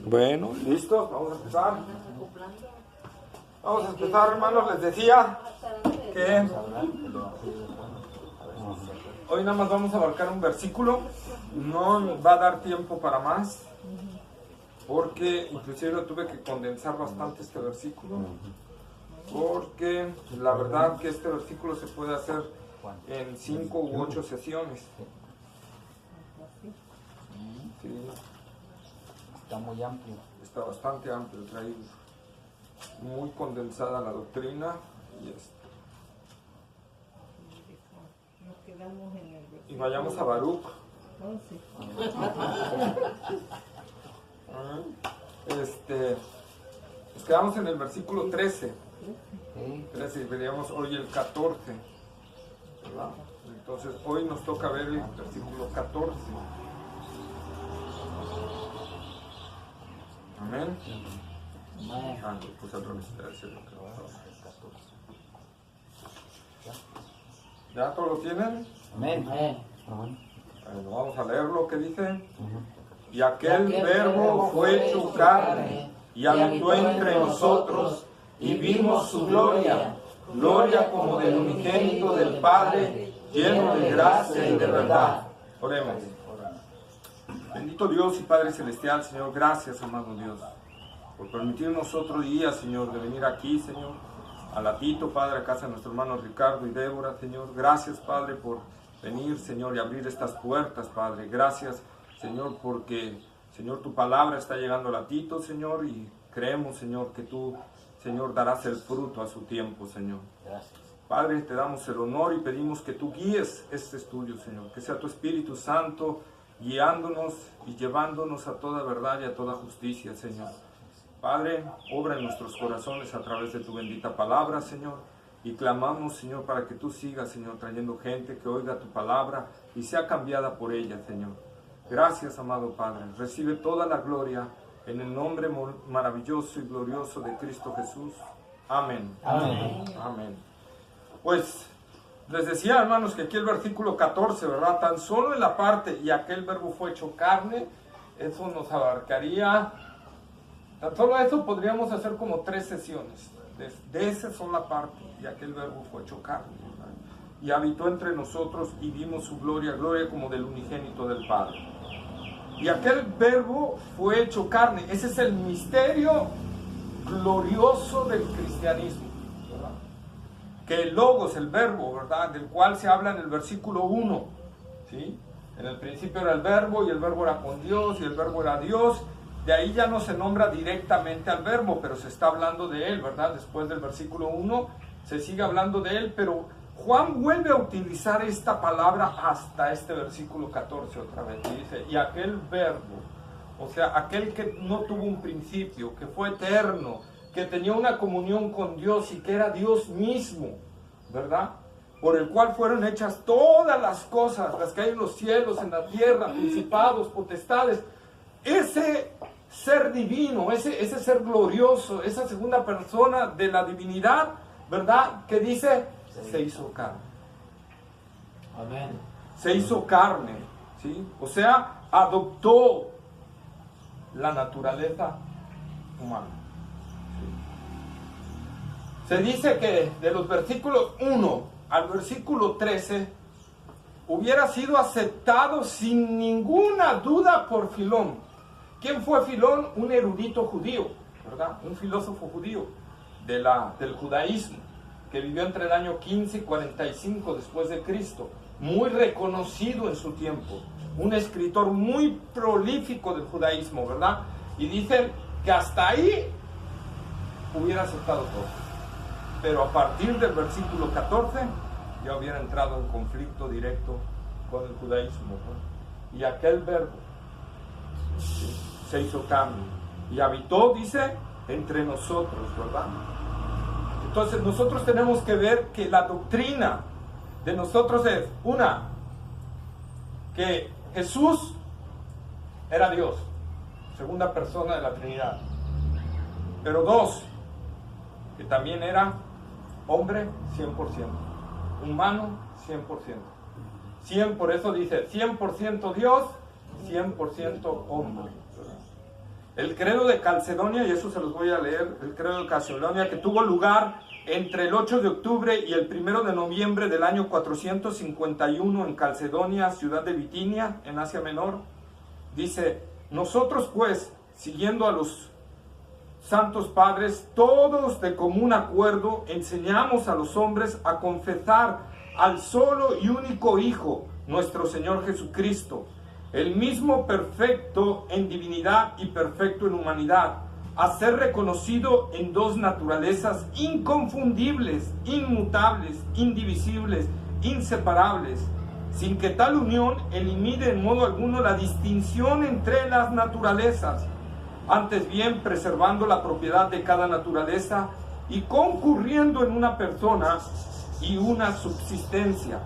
Bueno, listos, vamos a empezar. Vamos a empezar, hermanos. Les decía que hoy nada más vamos a abarcar un versículo. No va a dar tiempo para más, porque inclusive lo tuve que condensar bastante este versículo, porque la verdad que este versículo se puede hacer en 5 u 8 sesiones. Sí. Está muy amplio. Está bastante amplio, trae muy condensada la doctrina y vayamos a Baruch. Nos quedamos en el versículo 13. 13 y veríamos hoy el 14, ¿verdad? Entonces hoy nos toca ver el versículo 14. Amén. Pues al revés, ¿ya todos lo tienen? Amén. Bueno, vamos a leer lo que dice. Y aquel verbo fue hecho carne y habitó entre nosotros y vimos su gloria, gloria como del unigénito del Padre, lleno de gracia y de verdad. Oremos. Bendito Dios y Padre Celestial, Señor, gracias, amado Dios, por permitirnos otro día, Señor, de venir aquí, Señor, a Latito, Padre, a casa de nuestros hermanos Ricardo y Débora, Señor. Gracias, Padre, por venir, Señor, y abrir estas puertas, Padre. Gracias, Señor, porque, Señor, tu palabra está llegando a Latito, Señor, y creemos, Señor, que tú, Señor, darás el fruto a su tiempo, Señor. Gracias. Padre, te damos el honor y pedimos que tú guíes este estudio, Señor, que sea tu Espíritu Santo guiándonos y llevándonos a toda verdad y a toda justicia, Señor. Padre, obra en nuestros corazones a través de tu bendita palabra, Señor, y clamamos, Señor, para que tú sigas, Señor, trayendo gente que oiga tu palabra y sea cambiada por ella, Señor. Gracias, amado Padre. Recibe toda la gloria en el nombre maravilloso y glorioso de Cristo Jesús. Amén. Amén. Amén. Pues les decía, hermanos, que aquí el versículo 14, ¿verdad? Tan solo en la parte, y aquel verbo fue hecho carne, eso nos abarcaría, tan solo eso podríamos hacer como 3 sesiones. De esa sola parte, y aquel verbo fue hecho carne, ¿verdad? Y habitó entre nosotros y vimos su gloria, gloria como del unigénito del Padre. Y aquel verbo fue hecho carne. Ese es el misterio glorioso del cristianismo, ¿verdad? Que el logos, el verbo, ¿verdad?, del cual se habla en el versículo 1, ¿sí? En el principio era el verbo, y el verbo era con Dios, y el verbo era Dios. De ahí ya no se nombra directamente al verbo, pero se está hablando de él, ¿verdad? Después del versículo 1 se sigue hablando de él, pero Juan vuelve a utilizar esta palabra hasta este versículo 14 otra vez. Y dice, y aquel verbo, o sea, aquel que no tuvo un principio, que fue eterno, que tenía una comunión con Dios y que era Dios mismo, ¿verdad? Por el cual fueron hechas todas las cosas, las que hay en los cielos, en la tierra, principados, potestades. Ese ser divino, ese ser glorioso, esa segunda persona de la divinidad, ¿verdad?, que dice, se hizo carne. Amén. Se hizo carne, ¿sí? O sea, adoptó la naturaleza humana. ¿Sí? Se dice que de los versículos 1 al versículo 13 hubiera sido aceptado sin ninguna duda por Filón. ¿Quién fue Filón? Un erudito judío, ¿verdad? Un filósofo judío del judaísmo, que vivió entre el año 15 y 45 después de Cristo, muy reconocido en su tiempo, un escritor muy prolífico del judaísmo, ¿verdad? Y dicen que hasta ahí hubiera aceptado todo, pero a partir del versículo 14 ya hubiera entrado en conflicto directo con el judaísmo, ¿no? Y aquel verbo se hizo carne y habitó, dice, entre nosotros, ¿verdad? Entonces nosotros tenemos que ver que la doctrina de nosotros es, una, que Jesús era Dios, segunda persona de la Trinidad, pero 2, que también era hombre 100%, humano 100%, por eso dice 100% Dios, 100% hombre. El credo de Calcedonia, y eso se los voy a leer, el credo de Calcedonia, que tuvo lugar entre el 8 de octubre y el 1 de noviembre del año 451 en Calcedonia, ciudad de Bitinia, en Asia Menor, dice: nosotros pues, siguiendo a los santos padres, todos de común acuerdo, enseñamos a los hombres a confesar al solo y único Hijo, nuestro Señor Jesucristo, el mismo perfecto en divinidad y perfecto en humanidad, a ser reconocido en dos naturalezas inconfundibles, inmutables, indivisibles, inseparables, sin que tal unión elimine en modo alguno la distinción entre las naturalezas, antes bien preservando la propiedad de cada naturaleza y concurriendo en una persona y una subsistencia,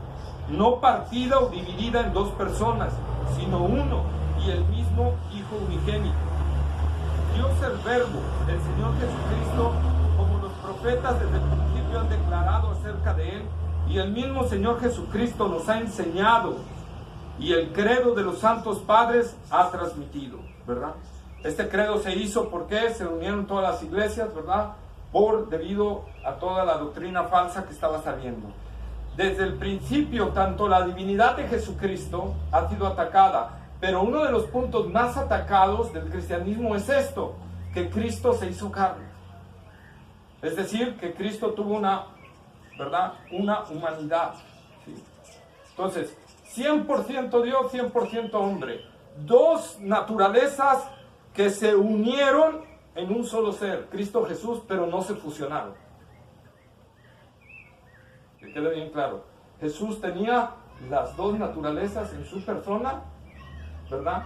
no partida o dividida en dos personas, sino uno y el mismo Hijo unigénito. Dios el Verbo, el Señor Jesucristo, como los profetas desde el principio han declarado acerca de Él, y el mismo Señor Jesucristo nos ha enseñado, y el credo de los santos padres ha transmitido, ¿verdad? Este credo se hizo porque se unieron todas las iglesias, ¿verdad? Debido a toda la doctrina falsa que estaba saliendo. Desde el principio, tanto la divinidad de Jesucristo ha sido atacada, pero uno de los puntos más atacados del cristianismo es esto, que Cristo se hizo carne. Es decir, que Cristo tuvo una humanidad. ¿Sí? Entonces, 100% Dios, 100% hombre. Dos naturalezas que se unieron en un solo ser, Cristo Jesús, pero no se fusionaron. Que quede bien claro. Jesús tenía las dos naturalezas en su persona, ¿verdad?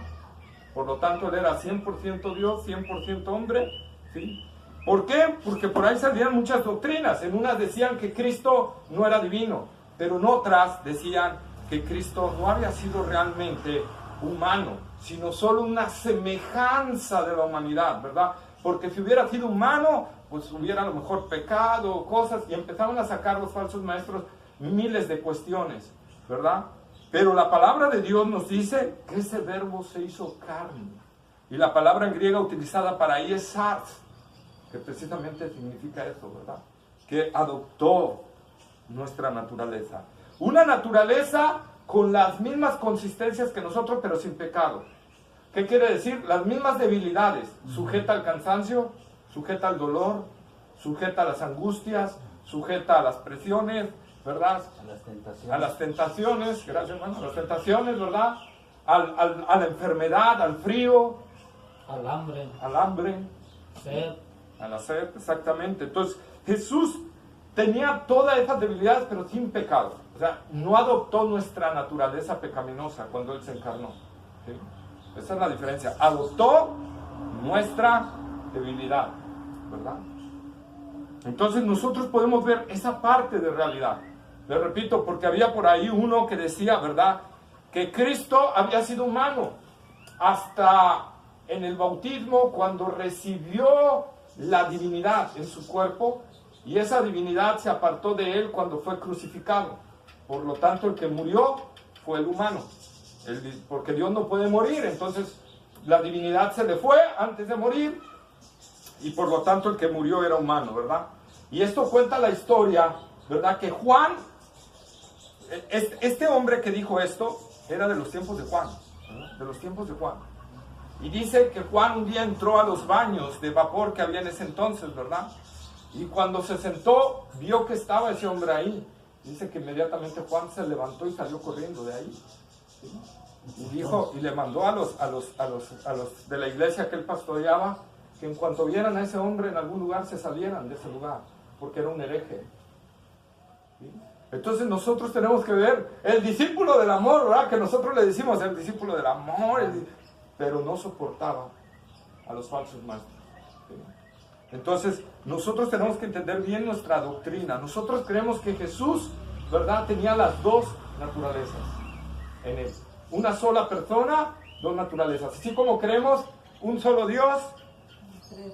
Por lo tanto, él era 100% Dios, 100% hombre, ¿sí? ¿Por qué? Porque por ahí salían muchas doctrinas. En unas decían que Cristo no era divino, pero en otras decían que Cristo no había sido realmente humano, sino solo una semejanza de la humanidad, ¿verdad? Porque si hubiera sido humano, pues hubiera a lo mejor pecado, cosas, y empezaban a sacar los falsos maestros miles de cuestiones, ¿verdad? Pero la palabra de Dios nos dice que ese verbo se hizo carne. Y la palabra en griega utilizada para ahí es sarx, que precisamente significa eso, ¿verdad? Que adoptó nuestra naturaleza. Una naturaleza con las mismas consistencias que nosotros, pero sin pecado. ¿Qué quiere decir? Las mismas debilidades. Sujeta al cansancio, sujeta al dolor, sujeta a las angustias, sujeta a las presiones, ¿verdad? A las tentaciones, gracias hermano, a las tentaciones, ¿verdad? A la enfermedad, al frío, al hambre, sed. A la sed, exactamente. Entonces, Jesús tenía todas esas debilidades, pero sin pecado. O sea, no adoptó nuestra naturaleza pecaminosa cuando Él se encarnó. ¿Sí? Esa es la diferencia. Adoptó nuestra debilidad, ¿verdad? Entonces nosotros podemos ver esa parte de realidad. Le repito, porque había por ahí uno que decía, ¿verdad?, que Cristo había sido humano hasta en el bautismo, cuando recibió la divinidad en su cuerpo, y esa divinidad se apartó de él cuando fue crucificado. Por lo tanto, el que murió fue el humano, porque Dios no puede morir. Entonces la divinidad se le fue antes de morir, y por lo tanto el que murió era humano, ¿verdad? Y esto cuenta la historia, ¿verdad?, que Juan, este hombre que dijo esto era de los tiempos de Juan, ¿verdad? De los tiempos de Juan. Y dice que Juan un día entró a los baños de vapor que había en ese entonces, ¿verdad? Y cuando se sentó, vio que estaba ese hombre ahí. Dice que inmediatamente Juan se levantó y salió corriendo de ahí. ¿Sí? Y dijo, y le mandó a los de la iglesia que él pastoreaba, que en cuanto vieran a ese hombre en algún lugar, se salieran de ese lugar, porque era un hereje. ¿Sí? Entonces nosotros tenemos que ver el discípulo del amor, ¿verdad? Que nosotros le decimos el discípulo del amor, pero no soportaba a los falsos maestros. ¿Sí? Entonces nosotros tenemos que entender bien nuestra doctrina. Nosotros creemos que Jesús, ¿verdad?, tenía las dos naturalezas en él. Una sola persona, dos naturalezas. Así como creemos un solo Dios,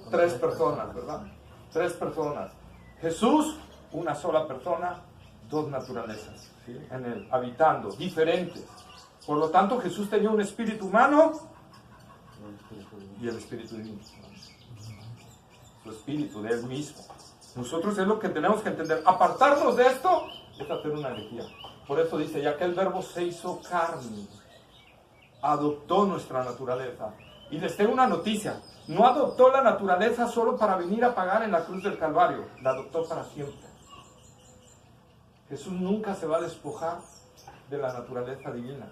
tres personas, ¿verdad? Tres personas. Jesús, una sola persona, dos naturalezas, ¿sí?, en él, habitando, diferentes. Por lo tanto, Jesús tenía un espíritu humano y el Espíritu divino. Su Espíritu de Él mismo. Nosotros es lo que tenemos que entender. Apartarnos de esto es hacer una herejía. Por eso dice, ya que el Verbo se hizo carne, adoptó nuestra naturaleza. Y les tengo una noticia, no adoptó la naturaleza solo para venir a pagar en la cruz del Calvario, la adoptó para siempre. Jesús nunca se va a despojar de la naturaleza divina,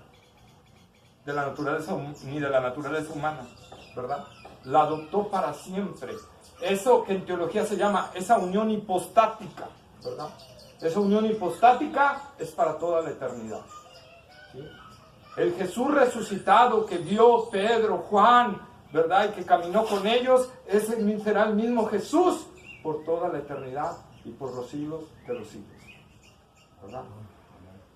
de la naturaleza ni de la naturaleza humana, ¿verdad? La adoptó para siempre. Eso que en teología se llama esa unión hipostática, ¿verdad? Esa unión hipostática es para toda la eternidad. ¿Sí? El Jesús resucitado que vio Pedro, Juan, ¿verdad? Y que caminó con ellos, ese será el mismo Jesús por toda la eternidad y por los siglos de los siglos, ¿verdad?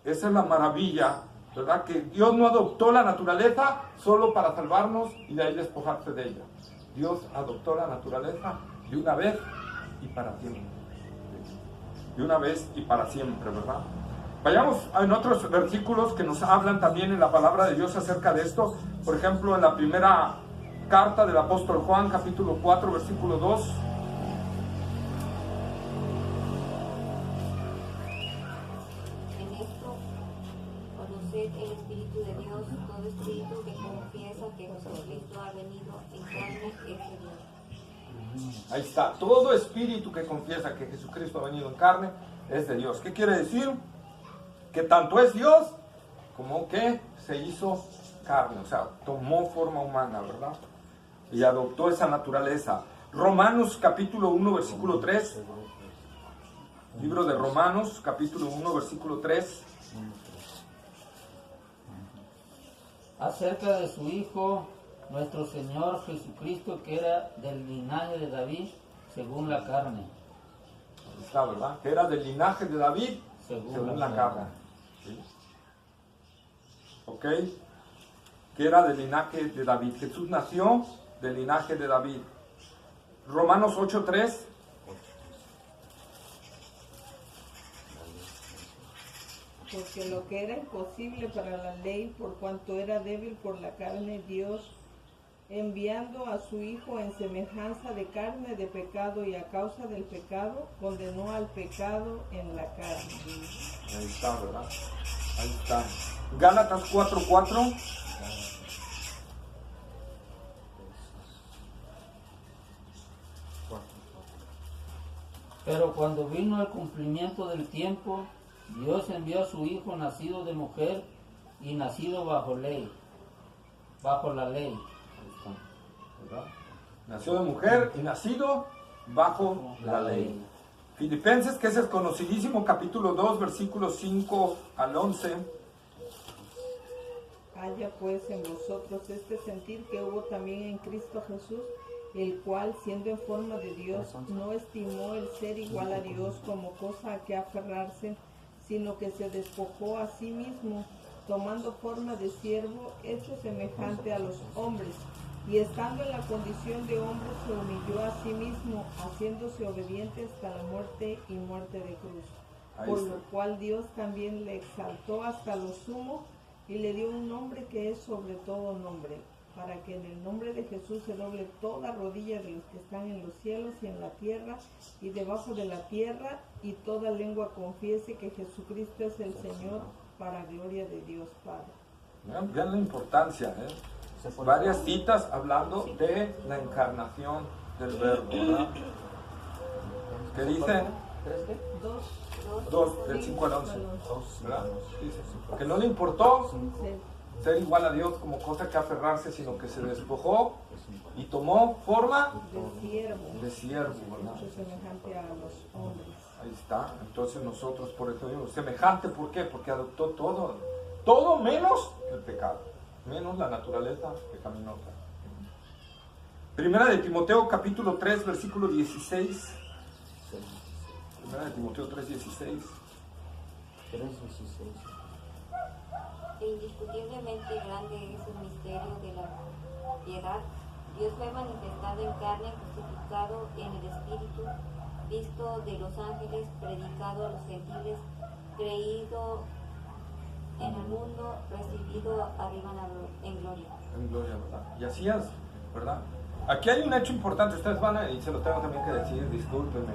Esa es la maravilla, ¿verdad? Que Dios no adoptó la naturaleza solo para salvarnos y de ahí despojarse de ella. Dios adoptó la naturaleza de una vez y para siempre. De una vez y para siempre, ¿verdad? Vayamos en otros versículos que nos hablan también en la palabra de Dios acerca de esto. Por ejemplo, en la primera carta del apóstol Juan, capítulo 4, versículo 2. En esto, conoced el Espíritu de Dios, todo espíritu que confiesa que Jesucristo ha venido en carne es de Dios. Ahí está, todo espíritu que confiesa que Jesucristo ha venido en carne es de Dios. ¿Qué quiere decir? Que tanto es Dios como que se hizo carne, o sea, tomó forma humana, ¿verdad? Y adoptó esa naturaleza. Romanos capítulo 1, versículo 3. Libro de Romanos, capítulo 1, versículo 3. Acerca de su Hijo, nuestro Señor Jesucristo, que era del linaje de David, según la carne. Ahí está, ¿verdad? Que era del linaje de David, según la carne. ¿Sí? ¿Ok? Que era del linaje de David. Jesús nació del linaje de David. Romanos 8:3. Porque lo que era imposible para la ley, por cuanto era débil por la carne, Dios, enviando a su Hijo en semejanza de carne de pecado y a causa del pecado, condenó al pecado en la carne. Ahí está, ¿verdad? Ahí está. Gálatas 4:4. Pero cuando vino el cumplimiento del tiempo, Dios envió a su Hijo nacido de mujer y nacido bajo la ley. Ahí está, ¿verdad? Nació de mujer y nacido bajo la ley. Filipenses, que ese es conocidísimo, capítulo 2, versículos 5 al 11. Haya pues en vosotros este sentir que hubo también en Cristo Jesús, el cual, siendo en forma de Dios, no estimó el ser igual a Dios como cosa a que aferrarse, sino que se despojó a sí mismo, tomando forma de siervo, hecho semejante a los hombres, y estando en la condición de hombre se humilló a sí mismo, haciéndose obediente hasta la muerte y muerte de cruz. Por lo cual Dios también le exaltó hasta lo sumo y le dio un nombre que es sobre todo nombre, para que en el nombre de Jesús se doble toda rodilla de los que están en los cielos y en la tierra y debajo de la tierra, y toda lengua confiese que Jesucristo es el Señor, para gloria de Dios Padre. Vean la importancia, ¿eh? Varias citas hablando de la encarnación del Verbo, ¿verdad? ¿Qué dice? 2, del 5 al 11. ¿Verdad? Dice, porque no le importó ser igual a Dios como cosa que aferrarse, sino que se despojó y tomó forma de siervo, ¿verdad? Semejante a los hombres. Ahí está. Entonces nosotros, por eso digo, semejante, ¿por qué? Porque adoptó todo menos el pecado, menos la naturaleza pecaminosa. Primera de Timoteo, capítulo 3, versículo 16. Primera de Timoteo 3:16. Indiscutiblemente grande es el misterio de la piedad. Dios fue manifestado en carne, justificado en el Espíritu, visto de los ángeles, predicado a los gentiles, creído en el mundo, recibido arriba en gloria. En gloria, ¿verdad? Y así es, ¿verdad? Aquí hay un hecho importante, ustedes van a, y se lo tengo también que decir, discúlpenme.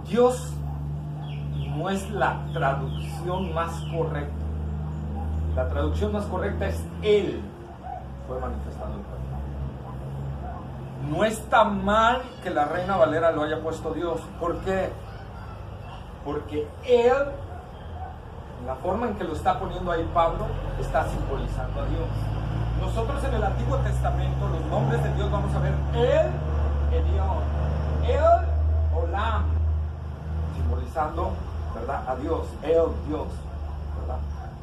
Dios no es la traducción más correcta. La traducción más correcta es Él fue manifestado en carne. No está mal que la Reina Valera lo haya puesto Dios. ¿Por qué? Porque Él, la forma en que lo está poniendo ahí Pablo, está simbolizando a Dios. Nosotros en el Antiguo Testamento, los nombres de Dios, vamos a ver El Elión, El Olam, simbolizando, ¿verdad?, a Dios, El Dios, ¿verdad?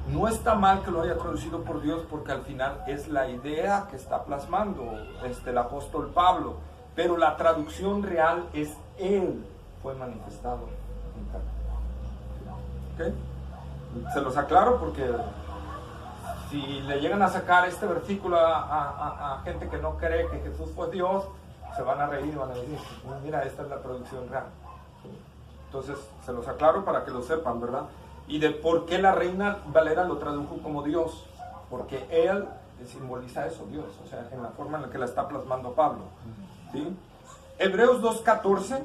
No está mal que lo haya traducido por Dios, porque al final es la idea que está plasmando el apóstol Pablo, pero la traducción real es Él fue manifestado en carne. ¿Ok? Se los aclaro porque si le llegan a sacar este versículo a gente que no cree que Jesús fue Dios, se van a reír y van a decir, mira, esta es la traducción real. Entonces, se los aclaro para que lo sepan, ¿verdad? Y de por qué la Reina Valera lo tradujo como Dios. Porque Él simboliza eso, Dios. O sea, en la forma en la que la está plasmando Pablo. ¿Sí? Hebreos 2:14.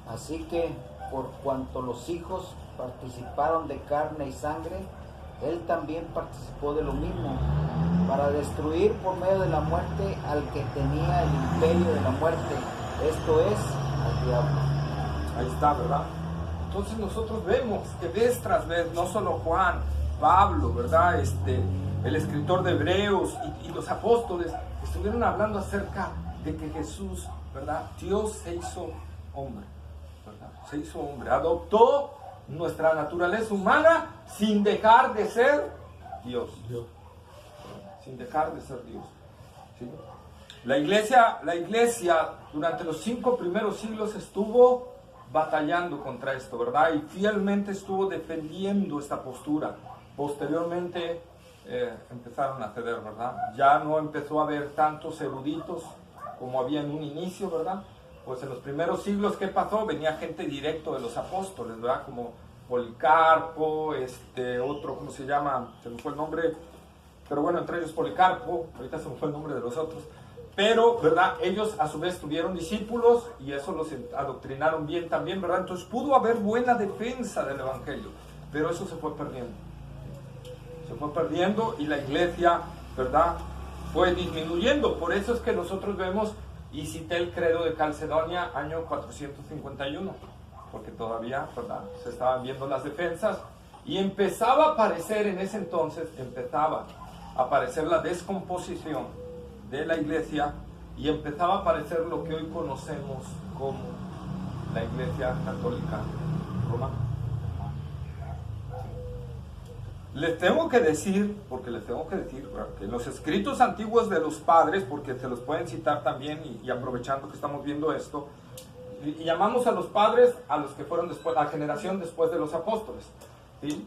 Así que, por cuanto los hijos participaron de carne y sangre, Él también participó de lo mismo, para destruir por medio de la muerte al que tenía el imperio de la muerte, esto es, al diablo. Ahí está, ¿verdad? Entonces nosotros vemos que vez tras vez, no solo Juan, Pablo, ¿verdad? El escritor de Hebreos y los apóstoles estuvieron hablando acerca de que Jesús, ¿verdad? Dios se hizo hombre, ¿verdad? Se hizo hombre, adoptó nuestra naturaleza humana sin dejar de ser Dios. Sin dejar de ser Dios. ¿Sí? La iglesia durante los 5 primeros siglos estuvo batallando contra esto, ¿verdad? Y fielmente estuvo defendiendo esta postura. Posteriormente empezaron a ceder, ¿verdad? Ya no empezó a haber tantos eruditos como había en un inicio, ¿verdad? Pues en los primeros siglos, ¿qué pasó? Venía gente directo de los apóstoles, ¿verdad? Como Policarpo, otro, ¿cómo se llama? Se me fue el nombre, pero bueno, entre ellos Policarpo, ahorita se me fue el nombre de los otros, pero, ¿verdad? Ellos a su vez tuvieron discípulos y eso los adoctrinaron bien también, ¿verdad? Entonces pudo haber buena defensa del Evangelio, pero eso se fue perdiendo. Se fue perdiendo y la iglesia, ¿verdad?, fue disminuyendo. Por eso es que nosotros vemos, y cité el credo de Calcedonia, año 451, porque todavía, ¿verdad?, se estaban viendo las defensas y empezaba a aparecer en ese entonces, a aparecer la descomposición de la iglesia y empezaba a aparecer lo que hoy conocemos como la Iglesia Católica Romana. Les tengo que decir, que en los escritos antiguos de los padres, porque se los pueden citar también, y aprovechando que estamos viendo esto, y llamamos a los padres a los que fueron después, a la generación después de los apóstoles, ¿sí?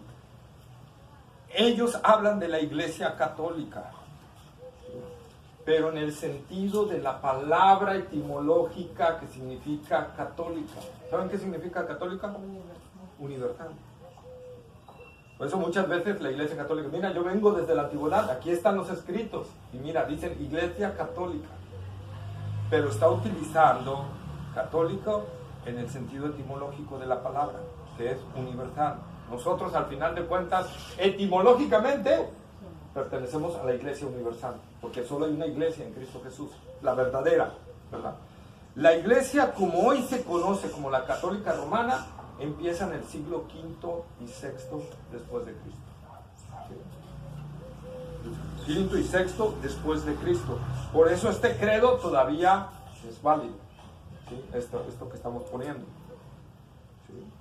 Ellos hablan de la Iglesia Católica, ¿sí?, pero en el sentido de la palabra etimológica que significa católica. ¿Saben qué significa católica? Universal. Por eso muchas veces la Iglesia Católica, mira, yo vengo desde la antigüedad, aquí están los escritos, y mira, dicen Iglesia Católica, pero está utilizando católico en el sentido etimológico de la palabra, que es universal. Nosotros, al final de cuentas, etimológicamente, pertenecemos a la Iglesia Universal, porque solo hay una Iglesia en Cristo Jesús, la verdadera, ¿verdad? La Iglesia, como hoy se conoce como la Católica Romana, empieza en el siglo V y VI después de Cristo. ¿Sí? V y VI después de Cristo. Por eso este credo todavía es válido, ¿sí? Esto que estamos poniendo. ¿Sí?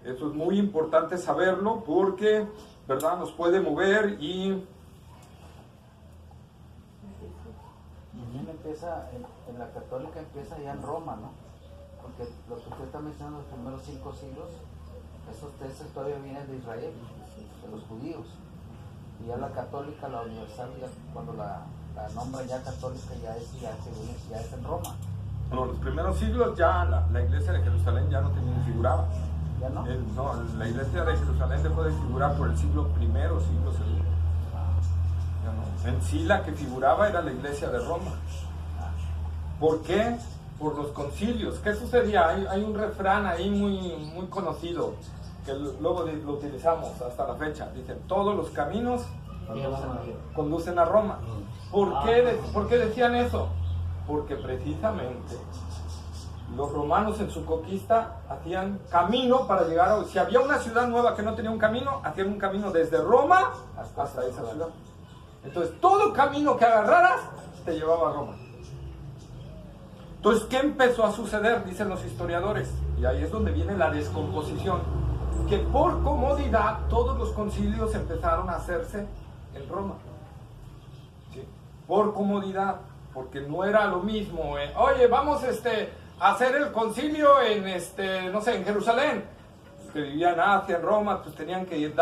Eso es muy importante saberlo porque, ¿verdad?, nos puede mover y... También empieza, en la católica empieza ya en Roma, ¿no? Porque lo que usted está mencionando, los primeros 5 siglos, esos textos todavía vienen de Israel, de los judíos. Y ya la católica, la universal, ya cuando la nombran ya católica, ya es en Roma. Bueno, los primeros siglos ya la iglesia de Jerusalén ya no tenía, figuraba. ¿Ya no? No, la iglesia de Jerusalén dejó de figurar por el siglo I, siglo II. Ya no. En sí la que figuraba era la iglesia de Roma. ¿Por qué? Por los concilios. ¿Qué sucedía? Hay un refrán ahí muy conocido, que luego lo utilizamos hasta la fecha. Dicen, todos los caminos conducen a Roma. ¿Por qué decían eso? Porque precisamente los romanos en su conquista hacían camino para llegar a... Si había una ciudad nueva que no tenía un camino, hacían un camino desde Roma hasta esa ciudad. Entonces, todo camino que agarraras te llevaba a Roma. Entonces, ¿qué empezó a suceder? Dicen los historiadores, y ahí es donde viene la descomposición, que por comodidad todos los concilios empezaron a hacerse en Roma. ¿Sí? Por comodidad, porque no era lo mismo. Oye, vamos a hacer el concilio en, no sé, en Jerusalén. Los que vivían hacia Roma, pues tenían que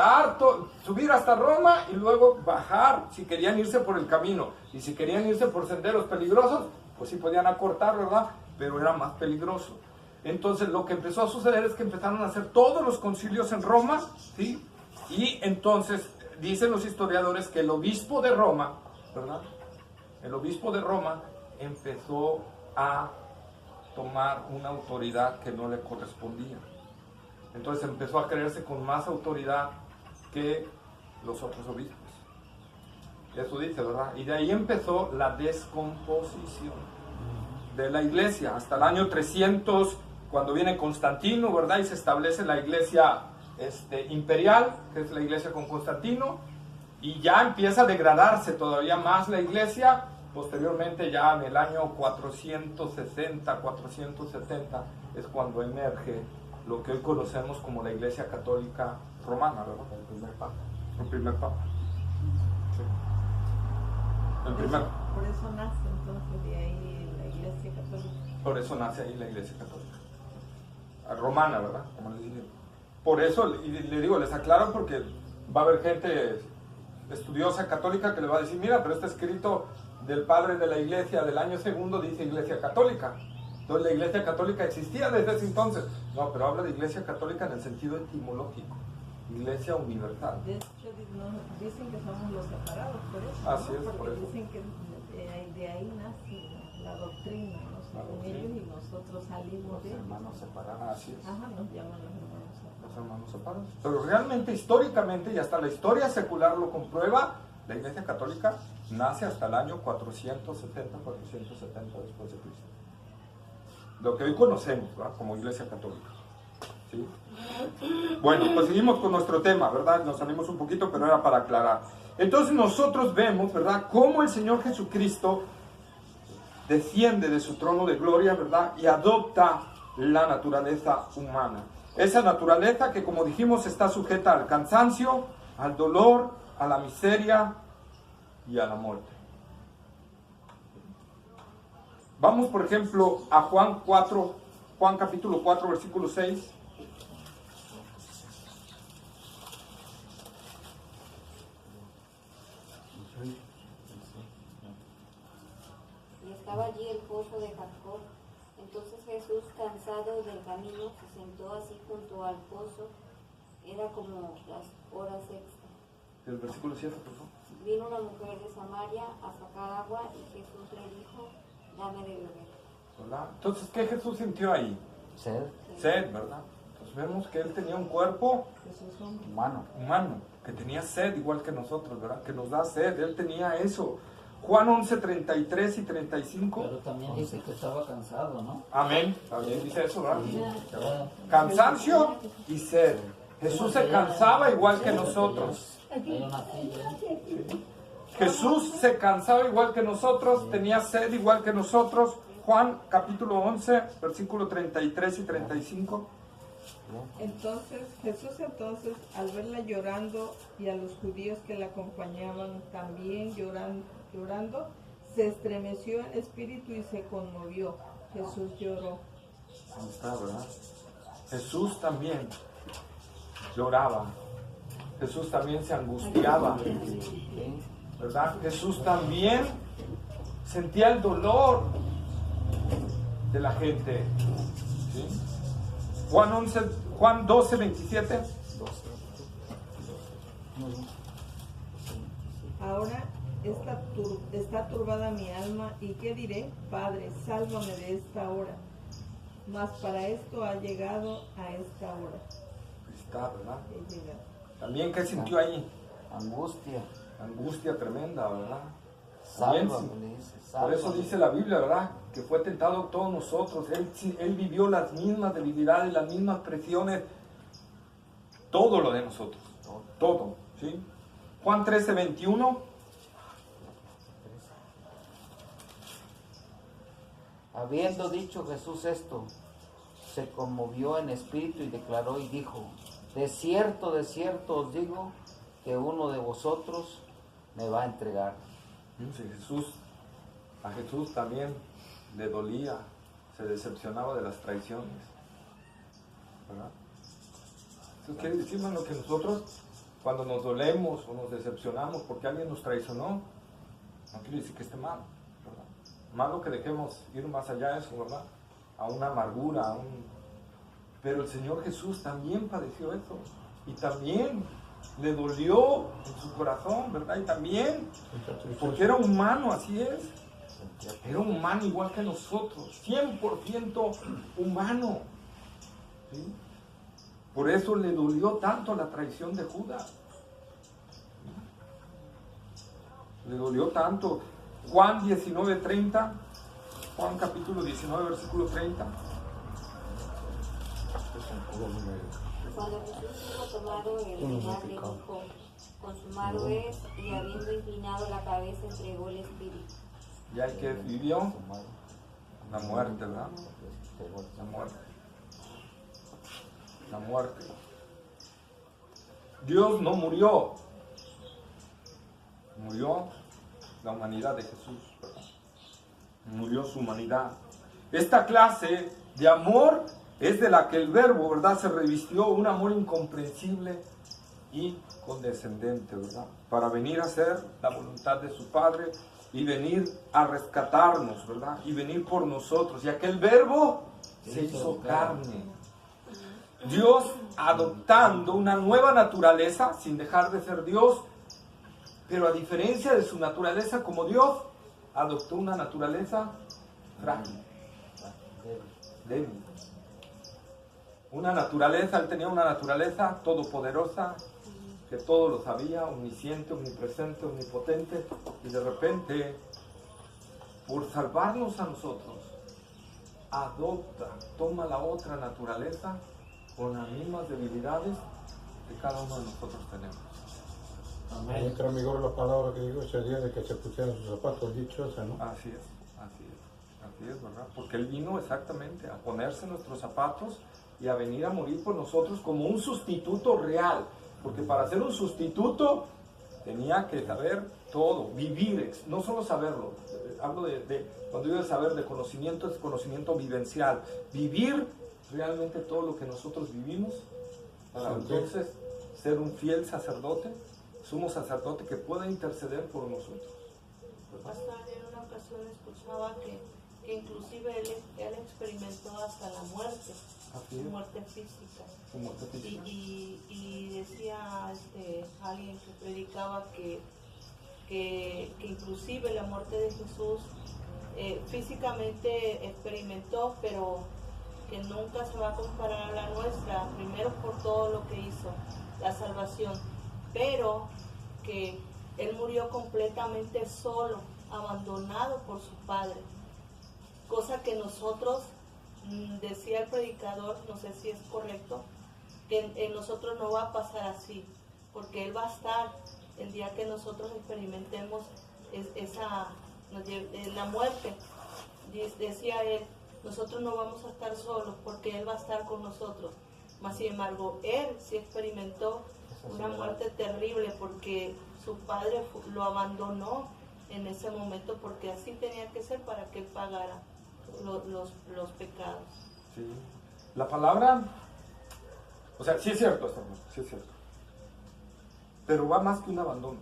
subir hasta Roma y luego bajar si querían irse por el camino. Y si querían irse por senderos peligrosos, pues sí podían acortar, ¿verdad? Pero era más peligroso. Entonces lo que empezó a suceder es que empezaron a hacer todos los concilios en Roma, ¿sí? Y entonces dicen los historiadores que el obispo de Roma, ¿verdad? El obispo de Roma empezó a tomar una autoridad que no le correspondía. Entonces empezó a creerse con más autoridad que los otros obispos. Eso dice, ¿verdad? Y de ahí empezó la descomposición de la iglesia hasta el año 300, cuando viene Constantino, ¿verdad? Y se establece la iglesia imperial, que es la iglesia con Constantino, y ya empieza a degradarse todavía más la iglesia. Posteriormente, ya en el año 460, 470, es cuando emerge lo que hoy conocemos como la iglesia católica romana, ¿verdad? El primer papa. El primer papa. Sí. Por eso nace entonces de ahí la iglesia católica. Por eso nace ahí la iglesia católica. Romana, ¿verdad? Como les dije. Por eso, y le digo, les aclaro porque va a haber gente estudiosa católica que le va a decir, mira, pero está escrito del padre de la iglesia del año segundo, dice iglesia católica. Entonces la iglesia católica existía desde ese entonces. No, pero habla de iglesia católica en el sentido etimológico. Iglesia universal. De hecho, dicen que somos los separados, por eso. Así ¿no? es, porque por eso. dicen que de ahí nace la doctrina, ¿no? Según ellos, y nosotros salimos Los de hermanos separados. Así es. Ajá, nos llaman los hermanos separados. Los hermanos separados. Pero realmente, históricamente, y hasta la historia secular lo comprueba, la iglesia católica nace hasta el año 460, 470 después de Cristo. Lo que hoy conocemos, ¿verdad? Como iglesia católica. ¿Sí? Bueno, pues seguimos con nuestro tema, ¿verdad? Nos salimos un poquito, pero era para aclarar. Entonces nosotros vemos, ¿verdad?, cómo el Señor Jesucristo desciende de su trono de gloria, ¿verdad?, y adopta la naturaleza humana. Esa naturaleza que, como dijimos, está sujeta al cansancio, al dolor, a la miseria y a la muerte. Vamos, por ejemplo, a Juan capítulo 4, versículo 6. Y estaba allí el pozo de Jacob. Entonces Jesús, cansado del camino, se sentó así junto al pozo. Era como las horas extra. El versículo 7, por favor. Vino una mujer de Samaria a sacar agua y Jesús le dijo, dame de beber. ¿Verdad? Entonces, ¿qué Jesús sintió ahí? Sed. Sed, ¿verdad? Entonces vemos que Él tenía un cuerpo Jesús hombre. humano, que tenía sed igual que nosotros, ¿verdad? Que nos da sed, Él tenía eso. Juan 11, 33 y 35. Pero también dice que estaba cansado, ¿no? Amén. También dice eso, ¿verdad? Ya. Cansancio y sed. Jesús se cansaba igual que nosotros. Hay una silla. Jesús se cansaba igual que nosotros, tenía sed igual que nosotros. Juan capítulo 11, versículo 33 y 35. Entonces, Jesús al verla llorando y a los judíos que la acompañaban también llorando, se estremeció en espíritu y se conmovió. Jesús lloró. Ahí está, ¿verdad? Jesús también lloraba. Jesús también se angustiaba, ¿verdad? Jesús también sentía el dolor de la gente. ¿Sí? Juan 12, 27. Ahora está turbada mi alma, ¿y qué diré? Padre, sálvame de esta hora. Mas para esto ha llegado a esta hora. Está, ¿verdad? He llegado. También, ¿qué sintió ahí? Angustia. Angustia tremenda, ¿verdad? También, Sálvame, sí. le dice. Por eso Sálvame. dice la Biblia, ¿verdad? Que fue tentado todos nosotros. Él vivió las mismas debilidades, las mismas presiones. Todo lo de nosotros. Todo. ¿Sí? Juan 13, 21. Habiendo dicho Jesús esto, se conmovió en espíritu y declaró y dijo: de cierto os digo, que uno de vosotros me va a entregar. Sí, a Jesús también le dolía, se decepcionaba de las traiciones, ¿verdad? Entonces quiere decir, hermano, que nosotros cuando nos dolemos o nos decepcionamos porque alguien nos traicionó, no quiere decir que esté mal, ¿verdad? Malo que dejemos ir más allá de eso, ¿verdad? A una amargura, pero el Señor Jesús también padeció eso y también le dolió en su corazón, ¿verdad? Y también, porque era humano, así es. Era un humano igual que nosotros, 100% humano. ¿Sí? Por eso le dolió tanto la traición de Judas. Le dolió tanto. Juan 19:30, Juan capítulo 19, versículo 30. Cuando Jesús hubo tomado el lugar, le dijo: consumado es, y habiendo inclinado la cabeza, entregó el espíritu. Ya el que vivió la muerte, ¿verdad? La muerte. La muerte. Dios no murió. Murió la humanidad de Jesús, ¿verdad? Murió su humanidad. Esta clase de amor es de la que el Verbo, ¿verdad?, se revistió, un amor incomprensible y condescendente, ¿verdad?, para venir a hacer la voluntad de su Padre y venir a rescatarnos, ¿verdad?, y venir por nosotros. Y aquel Verbo se hizo carne. Dios adoptando una nueva naturaleza sin dejar de ser Dios, pero a diferencia de su naturaleza como Dios, adoptó una naturaleza frágil, débil. Una naturaleza, él tenía una naturaleza todopoderosa, que todo lo sabía, omnisciente, omnipresente, omnipotente, y de repente, por salvarnos a nosotros, toma la otra naturaleza con las mismas debilidades que cada uno de nosotros tenemos. Ahí entra en vigor la palabra que dijo ese día de que se pusieran sus zapatos, dichosa, ¿no? Así es, ¿verdad? Porque Él vino exactamente a ponerse nuestros zapatos y a venir a morir por nosotros como un sustituto real. Porque para ser un sustituto tenía que saber todo, vivir, no solo saberlo. Hablo cuando digo de saber, de conocimiento, es conocimiento vivencial. Vivir realmente todo lo que nosotros vivimos para entonces ser un fiel sacerdote, sumo sacerdote que pueda interceder por nosotros. Pastor, en una ocasión escuchaba que inclusive él experimentó hasta la muerte, su muerte física. Su muerte física. Y decía alguien que predicaba que inclusive la muerte de Jesús físicamente experimentó, pero que nunca se va a comparar a la nuestra, primero por todo lo que hizo, la salvación, pero que Él murió completamente solo, abandonado por su Padre, cosa que nosotros, decía el predicador, no sé si es correcto, que en nosotros no va a pasar así, porque Él va a estar el día que nosotros experimentemos la muerte. Decía Él, nosotros no vamos a estar solos porque Él va a estar con nosotros. Mas sin embargo, Él sí experimentó una muerte terrible porque su Padre lo abandonó en ese momento, porque así tenía que ser para que Él pagara los pecados. Sí. La palabra, o sea, sí es cierto esto, sí es cierto, pero va más que un abandono.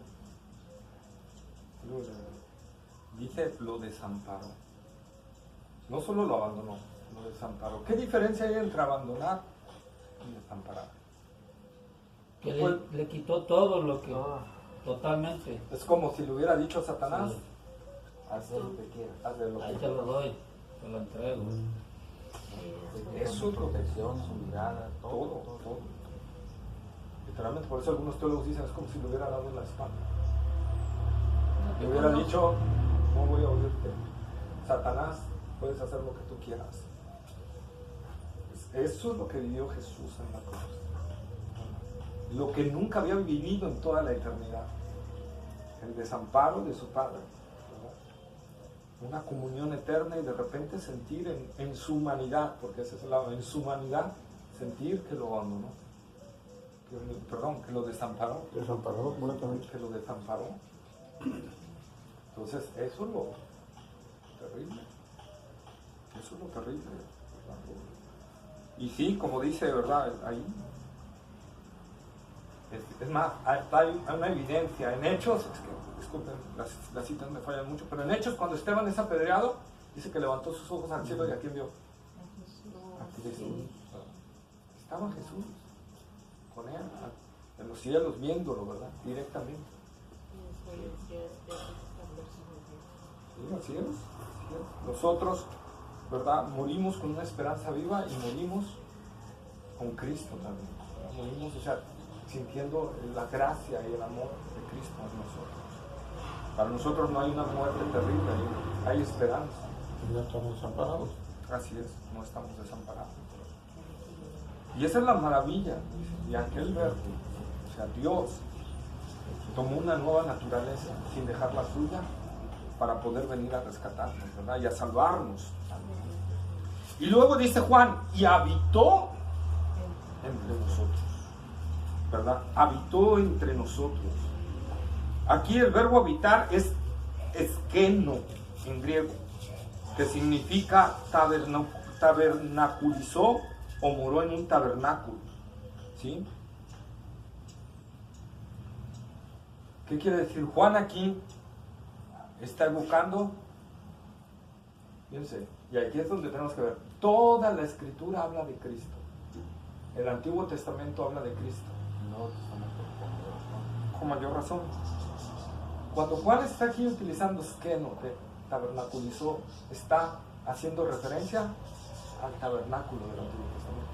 Dice, lo desamparó. No solo lo abandonó, lo desamparó. ¿Qué diferencia hay entre abandonar y desamparar? Que le quitó todo lo que... Totalmente. Es como si le hubiera dicho a Satanás, Sí. Haz lo que quieras. haz de lo Ahí que te lo doy, te lo entrego. Eso es Su protección, su mirada, todo. Literalmente, por eso algunos teólogos dicen, es como si le hubiera dado la espalda. Le hubiera dicho, no voy a oírte. Satanás, puedes hacer lo que tú quieras. Eso es lo que vivió Jesús en la cruz. Lo que nunca había vivido en toda la eternidad. El desamparo de su Padre. ¿Verdad? Una comunión eterna y de repente sentir en su humanidad, porque ese es el lado, en su humanidad, sentir que lo abandonó. Que lo desamparó. Desamparado completamente. Que lo desamparó. Entonces, eso es lo terrible. Eso es lo terrible. ¿Verdad? Y sí, como dice, ¿verdad? Ahí. Es más, hay una evidencia. En Hechos, es que, disculpen, las citas me fallan mucho, pero en Hechos, cuando Esteban es apedreado, dice que levantó sus ojos al cielo y ¿a quién vio? A Cristo. Estaba Jesús con él, en los cielos, viéndolo, ¿verdad? Directamente. Sí, así es. Nosotros, ¿verdad? Morimos con una esperanza viva y morimos con Cristo también. Morimos, o sea, sintiendo la gracia y el amor de Cristo en nosotros. Para nosotros no hay una muerte terrible, hay esperanza. Y no estamos desamparados. Así es, no estamos desamparados. Y esa es la maravilla. Y aquel verbo, o sea, Dios tomó una nueva naturaleza sin dejar la suya para poder venir a rescatarnos, ¿verdad? Y a salvarnos. Y luego dice Juan, y habitó entre nosotros, ¿verdad? Habitó entre nosotros. Aquí el verbo habitar es esqueno en griego, que significa tabernaculizó o moró en un tabernáculo. ¿Sí? ¿Qué quiere decir? Juan aquí está evocando, fíjense, y aquí es donde tenemos que ver, toda la escritura habla de Cristo. El Antiguo Testamento habla de Cristo. El Nuevo Testamento Con mayor razón. Cuando Juan está aquí utilizando esqueno, que tabernaculizó, está haciendo referencia al tabernáculo del Antiguo Testamento.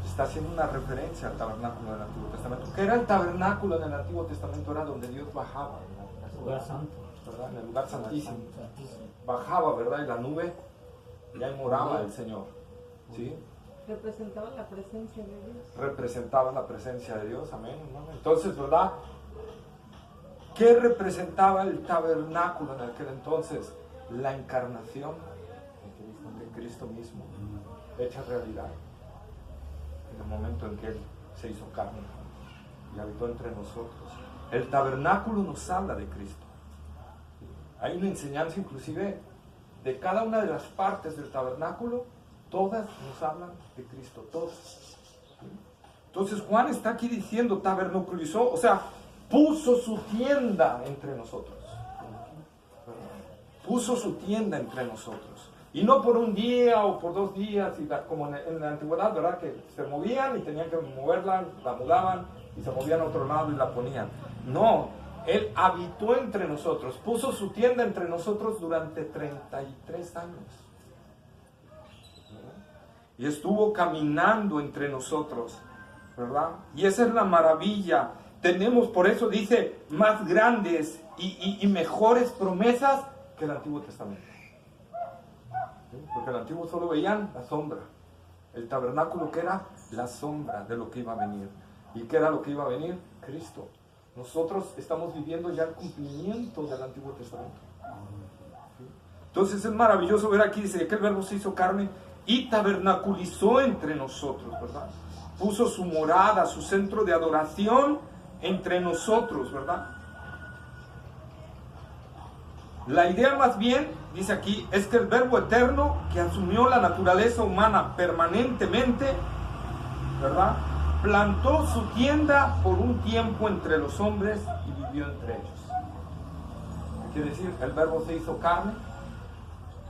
Está haciendo una referencia al tabernáculo del Antiguo Testamento. ¿Qué era el tabernáculo en el Antiguo Testamento? Era donde Dios bajaba, El lugar santo. ¿verdad? En el lugar santísimo. Santísimo. Bajaba, ¿verdad? Y la nube, y ahí moraba el Señor. ¿Sí? Representaba la presencia de Dios. Representaba la presencia de Dios, amén, hermano. Entonces, ¿verdad? ¿Qué representaba el tabernáculo en aquel entonces? La encarnación de Cristo mismo, hecha realidad, en el momento en que Él se hizo carne y habitó entre nosotros. El tabernáculo nos habla de Cristo. Hay una enseñanza inclusive de cada una de las partes del tabernáculo, todas nos hablan de Cristo, todas. Entonces Juan está aquí diciendo tabernaculizó, o sea, puso su tienda entre nosotros. Puso su tienda entre nosotros. Y no por un día o por 2 días, como en la antigüedad, ¿verdad? Que se movían y tenían que moverla, la mudaban y se movían a otro lado y la ponían. No, Él habitó entre nosotros, puso su tienda entre nosotros durante 33 años. Y estuvo caminando entre nosotros, ¿verdad? Y esa es la maravilla. Tenemos, por eso dice, más grandes y mejores promesas que el Antiguo Testamento. ¿Sí? Porque el Antiguo solo veían la sombra. El tabernáculo, que era la sombra de lo que iba a venir. ¿Y qué era lo que iba a venir? Cristo. Nosotros estamos viviendo ya el cumplimiento del Antiguo Testamento. ¿Sí? Entonces es maravilloso ver aquí, dice que el verbo se hizo carne y tabernaculizó entre nosotros, ¿verdad? Puso su morada, su centro de adoración entre nosotros, ¿verdad? La idea más bien, dice aquí, es que el verbo eterno que asumió la naturaleza humana permanentemente, ¿verdad? Plantó su tienda por un tiempo entre los hombres y vivió entre ellos. ¿Qué quiere decir? El verbo se hizo carne,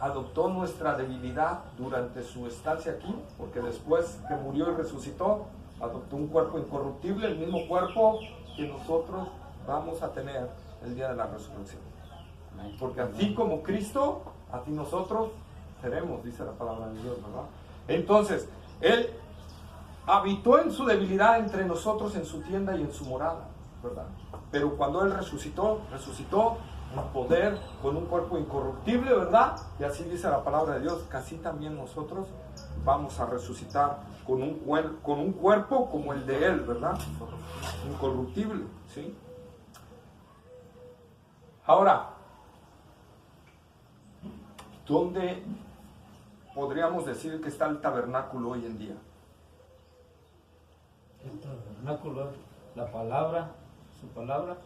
adoptó nuestra debilidad durante su estancia aquí, porque después que murió y resucitó, adoptó un cuerpo incorruptible, el mismo cuerpo que nosotros vamos a tener el día de la resurrección. Porque así como Cristo, así nosotros seremos, dice la palabra de Dios, ¿verdad? Entonces, Él habitó en su debilidad entre nosotros en su tienda y en su morada, ¿verdad? Pero cuando Él resucitó en poder, con un cuerpo incorruptible, ¿verdad? Y así dice la palabra de Dios, que así también nosotros vamos a resucitar con un cuerpo como el de Él, ¿verdad? Incorruptible, ¿sí? Ahora, ¿dónde podríamos decir que está el tabernáculo hoy en día? El tabernáculo, la palabra, su palabra.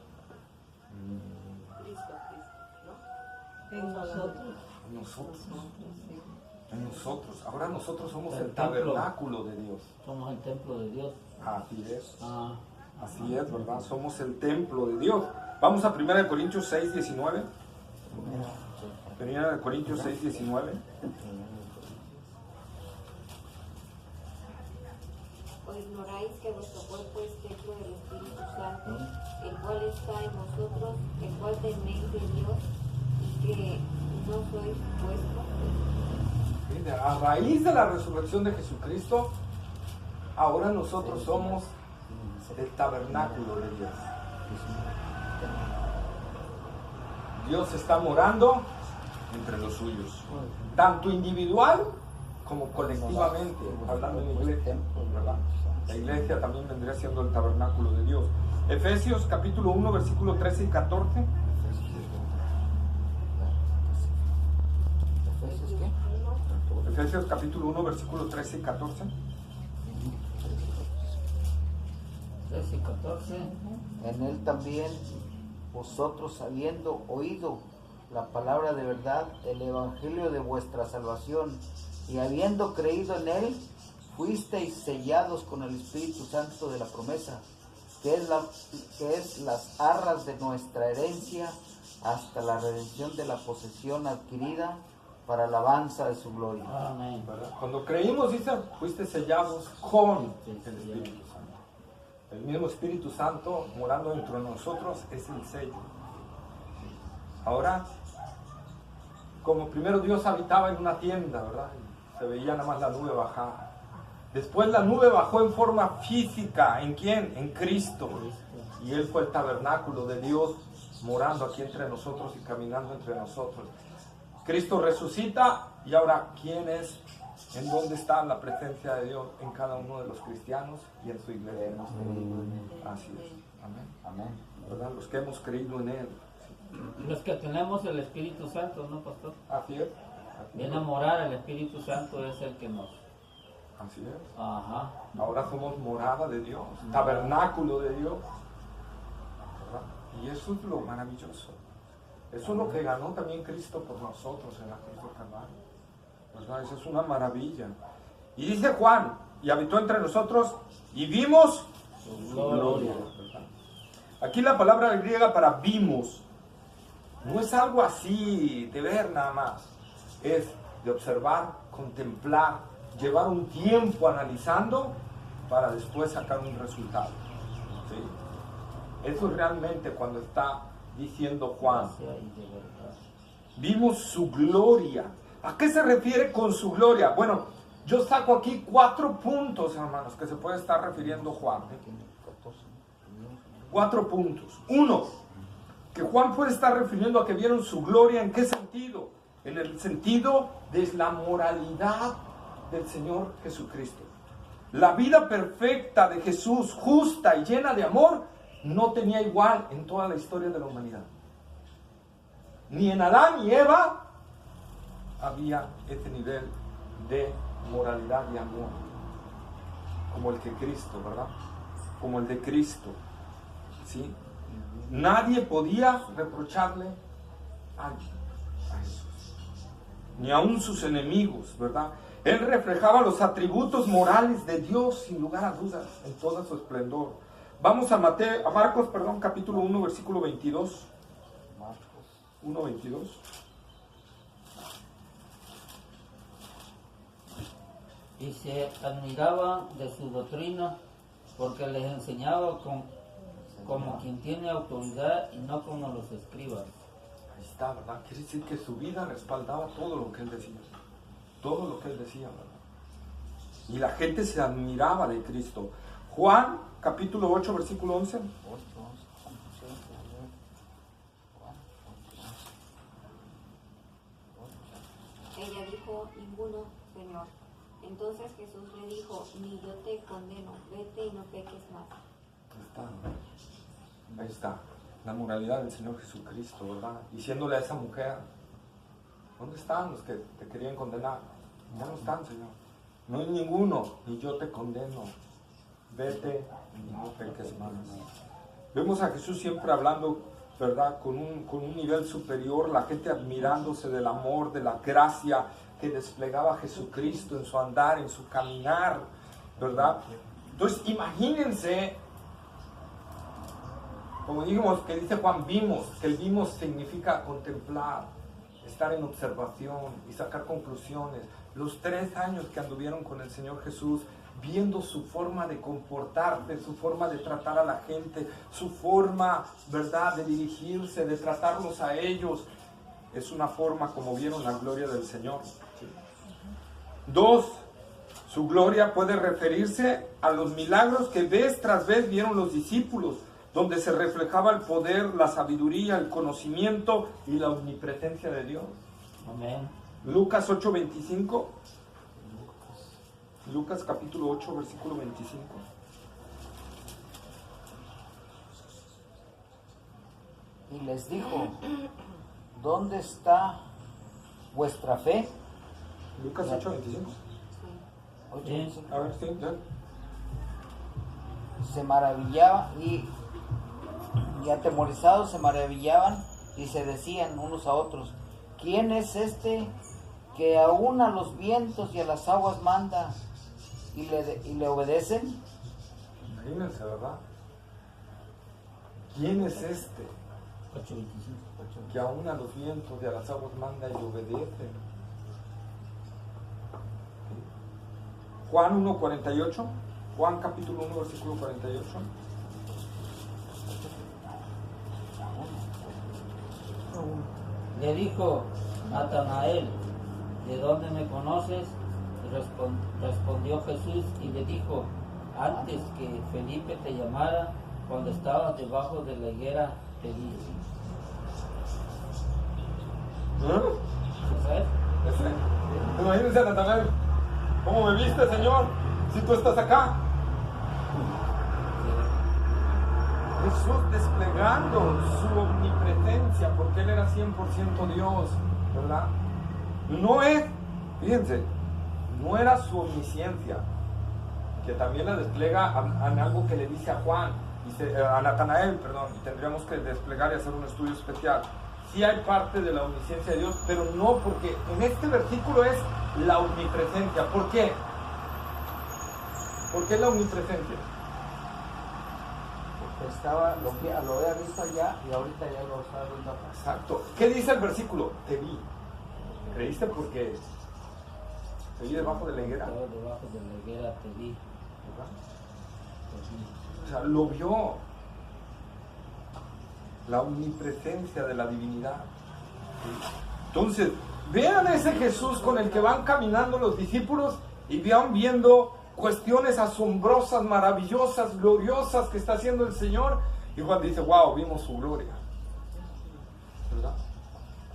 Cristo, ¿no? En nosotros. En nosotros. Ahora nosotros somos El el templo. tabernáculo de Dios. Somos el templo de Dios. Así es. Ah, Así es, ¿verdad? Somos el templo de Dios. Vamos a 1 Corintios 6, 19. 1 Corintios 6, 19. ¿O ignoráis que vuestro cuerpo es templo del Espíritu Santo, el cual está en vosotros, el cual tenéis de Dios, y que no sois vuestros? A raíz de la resurrección de Jesucristo, ahora nosotros somos el tabernáculo de Dios. Dios está morando entre los suyos, tanto individual como colectivamente, hablando en iglesia, ¿verdad? La iglesia también vendría siendo el tabernáculo de Dios. Efesios capítulo 1, versículo 13 y 14. Efesios capítulo 1, versículo 13 y 14. 13 y 14. En él también vosotros, habiendo oído la palabra de verdad, el evangelio de vuestra salvación, y habiendo creído en él, fuisteis sellados con el Espíritu Santo de la promesa, que es las arras de nuestra herencia, hasta la redención de la posesión adquirida para alabanza de su gloria. Amén. ¿Verdad? Cuando creímos, dice, fuiste sellados con el Espíritu Santo. El mismo Espíritu Santo morando dentro de nosotros es el sello. Ahora, como primero Dios habitaba en una tienda, ¿verdad? Se veía nada más la nube bajar. Después la nube bajó en forma física. ¿En quién? En Cristo. Y Él fue el tabernáculo de Dios morando aquí entre nosotros y caminando entre nosotros. Cristo resucita y ahora, ¿quién es? ¿En dónde está la presencia de Dios? En cada uno de los cristianos y en su iglesia. Así es. Amén. Amén. ¿Verdad? Los que hemos creído en Él. Los que tenemos el Espíritu Santo, ¿no, pastor? Así es. Bien a morar, el Espíritu Santo es el que nos... Así es. Ajá. Ahora somos morada de Dios, tabernáculo de Dios. ¿Verdad? Y eso es lo maravilloso. Eso es lo que ganó también Cristo por nosotros en la cruz del Calvario. ¿Verdad? Eso es una maravilla. Y dice Juan, y habitó entre nosotros y vimos su gloria. ¿Verdad? Aquí la palabra griega para vimos no es algo así de ver nada más. Es de observar, contemplar, llevar un tiempo analizando para después sacar un resultado. ¿Sí? Eso es realmente cuando está diciendo Juan. Vimos su gloria. ¿A qué se refiere con su gloria? Bueno, yo saco aquí 4 puntos, hermanos, que se puede estar refiriendo Juan. 4 puntos. 1, que Juan puede estar refiriendo a que vieron su gloria. ¿En qué sentido? En el sentido de la moralidad del Señor Jesucristo. La vida perfecta de Jesús, justa y llena de amor, no tenía igual en toda la historia de la humanidad. Ni en Adán ni Eva había este nivel de moralidad y amor como el que Cristo, ¿verdad? Como el de Cristo, ¿sí? Nadie podía reprocharle a Jesús, ni aun sus enemigos, ¿verdad? Él reflejaba los atributos morales de Dios sin lugar a dudas, en todo su esplendor. Vamos a Marcos, capítulo 1, versículo 22. 1:22. y se admiraban de su doctrina, porque les enseñaba como quien tiene autoridad y no como los escribas. Ahí está, ¿verdad? Quiere decir que su vida respaldaba todo lo que él decía. Todo lo que él decía, ¿verdad? Y la gente se admiraba de Cristo. Juan, capítulo 8, versículo 11. Ella dijo, ninguno, Señor. Entonces Jesús le dijo, ni yo te condeno, vete y no peques más. Ahí está, la moralidad del Señor Jesucristo, ¿verdad? Diciéndole a esa mujer, ¿dónde están los que te querían condenar? Ya no están, Señor. No hay ninguno, ni yo te condeno. Vete y no peques más. Vemos a Jesús siempre hablando, ¿verdad? Con un nivel superior, la gente admirándose del amor, de la gracia que desplegaba Jesucristo en su andar, en su caminar, ¿verdad? Entonces, imagínense, como dijimos, que dice Juan, vimos, que el vimos significa contemplar, estar en observación y sacar conclusiones. Los 3 años que anduvieron con el Señor Jesús, viendo su forma de comportarse, su forma de tratar a la gente, su forma, ¿verdad?, de dirigirse, de tratarlos a ellos. Es una forma como vieron la gloria del Señor. 2, su gloria puede referirse a los milagros que vez tras vez vieron los discípulos, donde se reflejaba el poder, la sabiduría, el conocimiento y la omnipresencia de Dios. Amén. Lucas 8:25. Lucas capítulo 8, versículo 25. Y les dijo, ¿dónde está vuestra fe? Lucas 8:25. 8:25. A ver, sí, ya. Se maravillaba y atemorizados se maravillaban y se decían unos a otros, ¿quién es este que aún a los vientos y a las aguas manda y le obedecen? Imagínense, ¿verdad? ¿Quién es este 8:25. que aún a los vientos y a las aguas manda y obedece? Juan 1:48. Juan capítulo 1, versículo 48. Le dijo Natanael, ¿de dónde me conoces? Respondió Jesús y le dijo, antes que Felipe te llamara, cuando estabas debajo de la higuera, te vi. ¿Sabes? Ese. Imagínense a Natanael. ¿Cómo me viste, Señor? Si tú estás acá. Jesús desplegando su omnipresencia, porque Él era 100% Dios, ¿verdad? No es, fíjense, no era su omnisciencia, que también la despliega en algo que le dice a Juan, a Natanael, perdón, y tendríamos que desplegar y hacer un estudio especial. Sí hay parte de la omnisciencia de Dios, pero no, porque en este versículo es la omnipresencia. ¿Por qué? ¿Por qué la omnipresencia? Lo había visto allá y ahorita ya lo está viendo acá. Exacto. ¿Qué dice el versículo? Te vi. ¿Creíste porque te vi debajo de la higuera? Estaba debajo de la higuera, te vi. ¿Verdad? Te vi. O sea, lo vio. La omnipresencia de la divinidad. ¿Sí? Entonces, vean ese Jesús con el que van caminando los discípulos y van viendo cuestiones asombrosas, maravillosas, gloriosas que está haciendo el Señor. Y Juan dice, wow, vimos su gloria. ¿Verdad?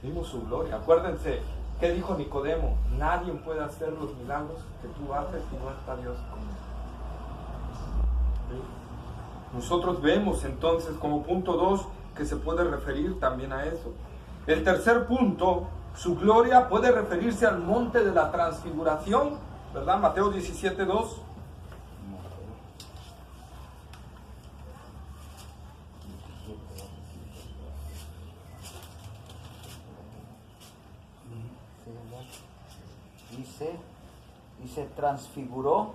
Vimos su gloria. Acuérdense, ¿qué dijo Nicodemo? Nadie puede hacer los milagros que tú haces si no está Dios conmigo. ¿Sí? Nosotros vemos entonces como punto 2 que se puede referir también a eso. El tercer punto, su gloria puede referirse al monte de la transfiguración, ¿verdad? Mateo 17:2. Y se transfiguró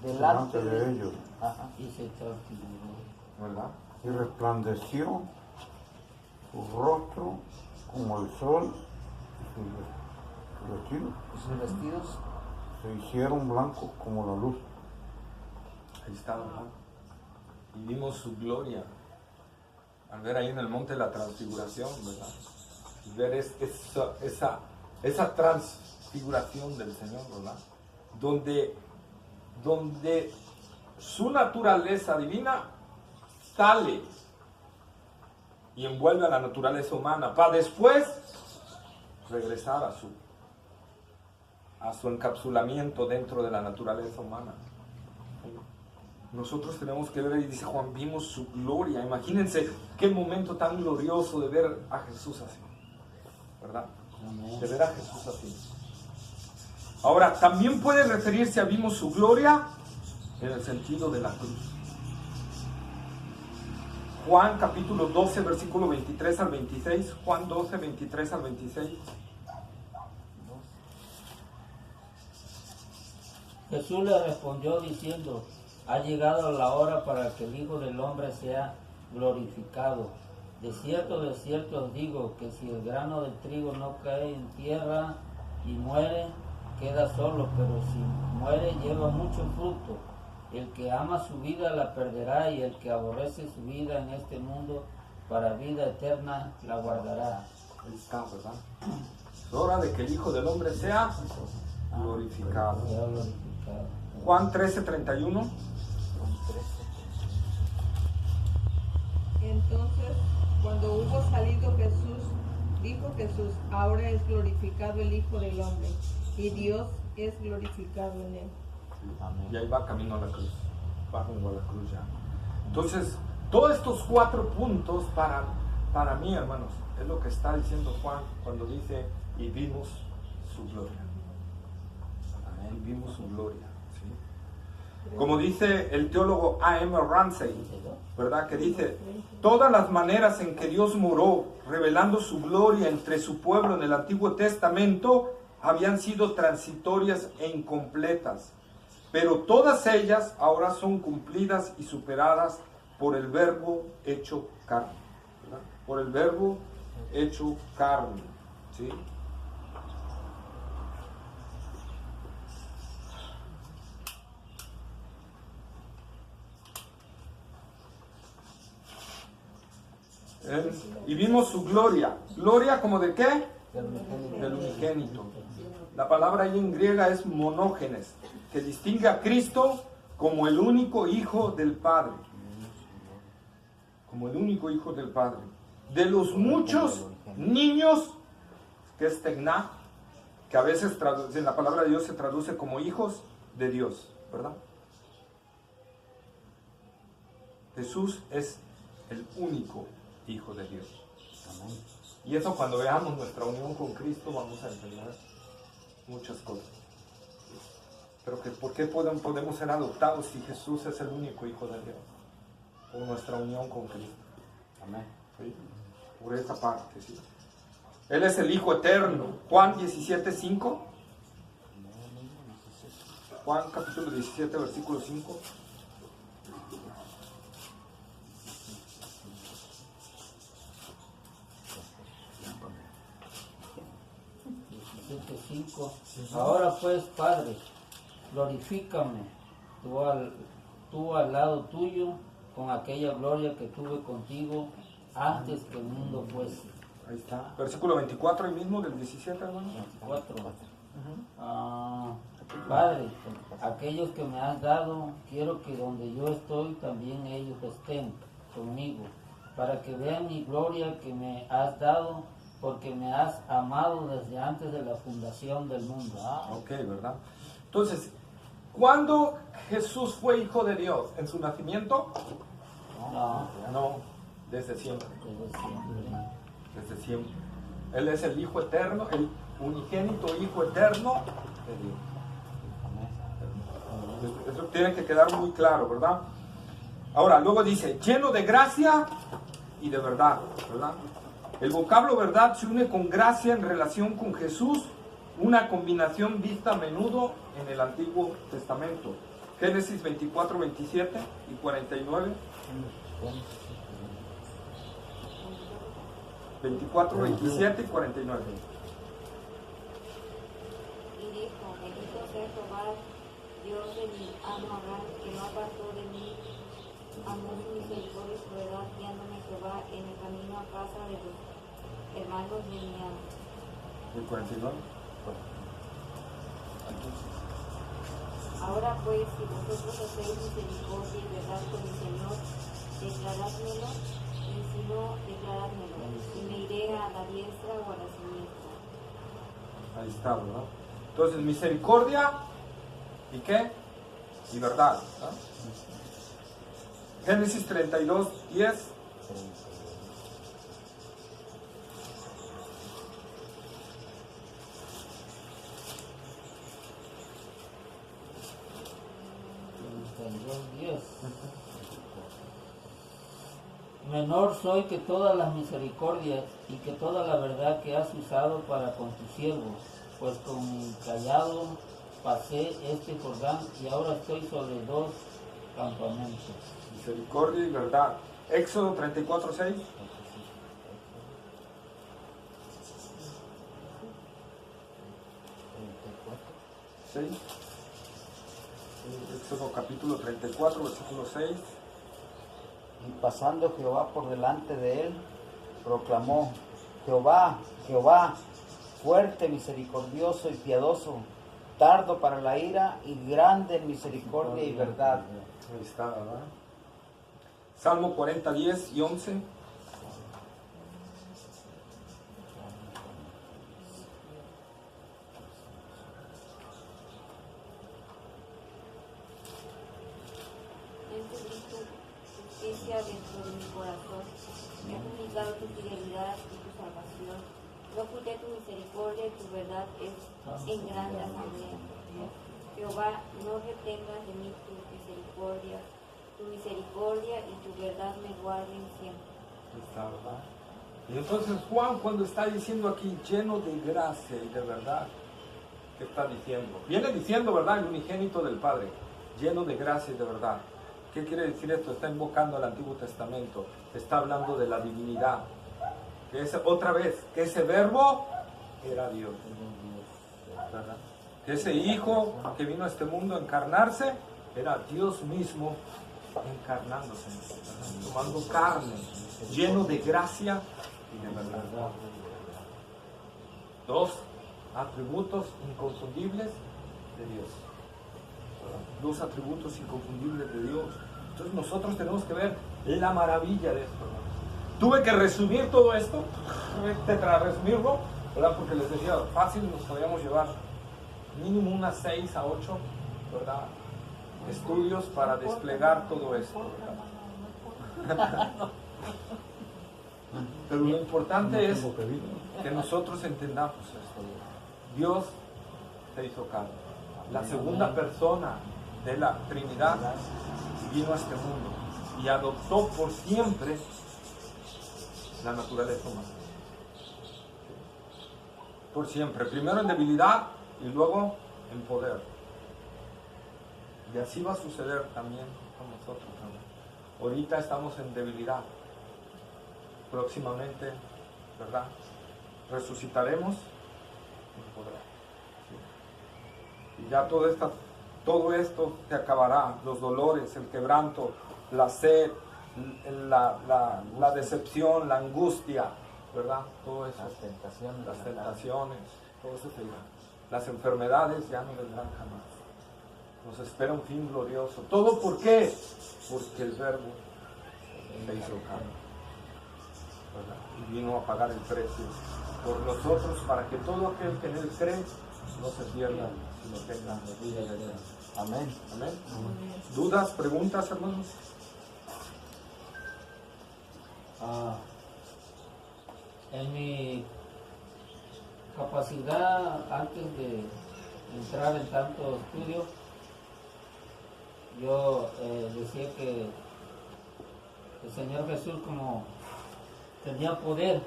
delante de ellos. Ajá. Y se transfiguró. ¿Verdad? Y resplandeció su rostro como el sol y sus vestidos Y sus vestidos Se hicieron blancos como la luz. Ahí está, ¿verdad? Y vimos su gloria al ver ahí en el monte de la transfiguración, ¿verdad? Y ver esa transfiguración del Señor, ¿verdad? Donde su naturaleza divina sale y envuelve a la naturaleza humana para después regresar a su encapsulamiento dentro de la naturaleza humana. Nosotros tenemos que ver, y dice Juan, vimos su gloria. Imagínense qué momento tan glorioso de ver a Jesús así, ¿verdad? De ver a Jesús así. Ahora, también puede referirse a vimos su gloria en el sentido de la cruz. Juan capítulo 12, versículo 23 al 26. Juan 12, 23 al 26. Jesús le respondió diciendo: ha llegado la hora para que el Hijo del Hombre sea glorificado. De cierto os digo que si el grano del trigo no cae en tierra y muere, queda solo, pero si muere lleva mucho fruto. El que ama su vida la perderá, y el que aborrece su vida en este mundo para vida eterna la guardará. Ahí está, ¿verdad? Es hora de que el Hijo del Hombre sea glorificado. Sea glorificado. Juan 13, 31. Entonces, cuando hubo salido Jesús, dijo Jesús: ahora es glorificado el Hijo del Hombre, y Dios es glorificado en él. Y ahí va camino a la cruz. Va rumbo a la cruz ya. Entonces, todos estos 4 puntos para mí, hermanos, es lo que está diciendo Juan cuando dice: y vimos su gloria. Y vimos su gloria. ¿Sí? Como dice el teólogo A.M. Ramsey, ¿verdad? Que dice: todas las maneras en que Dios moró, revelando su gloria entre su pueblo en el Antiguo Testamento, habían sido transitorias e incompletas, pero todas ellas ahora son cumplidas y superadas por el Verbo hecho carne, ¿verdad? Por el Verbo hecho carne, ¿sí? Y vimos su gloria. ¿Gloria como de qué? Del unigénito. La palabra ahí en griega es monógenes, que distingue a Cristo como el único Hijo del Padre. Como el único Hijo del Padre. De los muchos niños, que es tegná, que a veces en la palabra de Dios se traduce como hijos de Dios, ¿verdad? Jesús es el único Hijo de Dios. Amén. Y eso, cuando veamos nuestra unión con Cristo, vamos a entender muchas cosas. Pero que ¿por qué podemos ser adoptados si Jesús es el único Hijo de Dios? Por nuestra unión con Cristo. Amén. ¿Sí? Por esa parte, ¿sí? Él es el Hijo eterno. Juan 17:5. Juan capítulo 17, versículo 5. Ahora pues, Padre, glorifícame tú al lado tuyo con aquella gloria que tuve contigo antes que el mundo fuese. Ahí está. Versículo 24, el mismo del 17, hermano. 24. Padre, aquellos que me has dado, quiero que donde yo estoy también ellos estén conmigo, para que vean mi gloria que me has dado, porque me has amado desde antes de la fundación del mundo. Ok, ¿verdad? Entonces, ¿cuándo Jesús fue Hijo de Dios? ¿En su nacimiento? No, desde siempre. Desde siempre. Él es el Hijo eterno, el unigénito Hijo eterno de Dios. Eso tiene que quedar muy claro, ¿verdad? Ahora, luego dice, lleno de gracia y de verdad, ¿verdad? El vocablo verdad se une con gracia en relación con Jesús, una combinación vista a menudo en el Antiguo Testamento. Génesis 24, 27 y 49. 24, 27 y 49. Y dijo: bendito sea Jehová, Dios de mi amo Abraham, que no apartó de mí, amó su misericordia y su verdad, guiándome Jehová en el camino a casa de los hermanos de mi amo. ¿Y 49? Ahora pues, si vosotros hacéis misericordia y verdad con mi Señor, declarádmelo, y si no, declarádmelo, y me iré a la diestra o a la siniestra. Ahí está, ¿verdad? Entonces, misericordia y qué? Y verdad. ¿No? Génesis 32, 10. Menor soy que todas las misericordias y que toda la verdad que has usado para con tu siervo, pues con mi callado pasé este Jordán y ahora estoy sobre 2 campamentos. Misericordia y verdad. Éxodo 34, 6. Éxodo capítulo 34, versículo 6. Y pasando Jehová por delante de él, proclamó: Jehová, Jehová, fuerte, misericordioso y piadoso, tardo para la ira y grande en misericordia y verdad. Ahí está, ¿verdad? Salmo 40, 10 y 11. Entendí tu justicia dentro de mi corazón, he comunicado tu fidelidad y tu salvación. No oculté tu misericordia y tu verdad es en grande asamblea. Jehová, no retengas de mí tu misericordia y tu verdad me guarden siempre. Está, ¿verdad? Y entonces Juan, cuando está diciendo aquí lleno de gracia y de verdad, ¿qué está diciendo? Viene diciendo, ¿verdad? El unigénito del Padre, lleno de gracia y de verdad. ¿Qué quiere decir esto? Está invocando al Antiguo Testamento, está hablando de la divinidad. Que es, otra vez, que ese verbo era Dios, ¿verdad? Que ese Hijo que vino a este mundo a encarnarse era Dios mismo encarnándose, ¿verdad? Tomando carne, lleno de gracia y de verdad. 2 atributos inconfundibles de Dios. 2 atributos inconfundibles de Dios. Entonces nosotros tenemos que ver la maravilla de esto, ¿no? Tuve que resumir todo esto, resumirlo, ¿verdad? Porque les decía, fácil nos podíamos llevar mínimo unas 6 a 8, ¿verdad? Estudios para desplegar todo esto, ¿verdad? Pero lo importante es que nosotros entendamos esto. Dios se hizo carne. La segunda persona de la Trinidad vino a este mundo y adoptó por siempre la naturaleza humana. Por siempre. Primero en debilidad y luego en poder. Y así va a suceder también con nosotros, ¿no? Ahorita estamos en debilidad. Próximamente, ¿verdad? Resucitaremos en poder. ¿Sí? Y ya todo esto se acabará. Los dolores, el quebranto, la sed, la decepción, la angustia, ¿verdad? Todo eso. Las tentaciones, todo eso se irá. Las enfermedades ya no vendrán jamás. Nos espera un fin glorioso. ¿Todo por qué? Porque el Verbo se hizo carne, ¿verdad? Y vino a pagar el precio por nosotros para que todo aquel que en él cree no se pierda, sino tenga vida eterna. Amén. Amén. ¿Dudas, preguntas, hermanos? En mi capacidad, antes de entrar en tanto estudio, yo decía que el Señor Jesús, como tenía poder,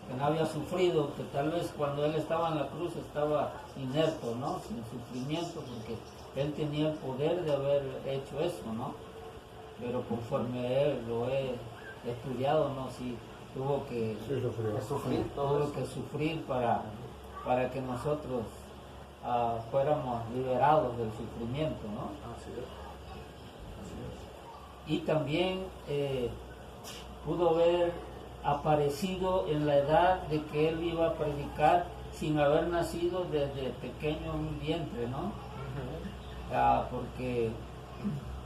que no había sufrido, que tal vez cuando Él estaba en la cruz estaba inerto, ¿no? Sin sufrimiento, porque Él tenía el poder de haber hecho eso, ¿no? Pero conforme Él lo he estudiado, ¿no? Sí, tuvo que sufrir para para que nosotros fuéramos liberados del sufrimiento, ¿no? Así es. Y también pudo haber aparecido en la edad de que él iba a predicar sin haber nacido desde pequeño en un vientre, ¿no? Porque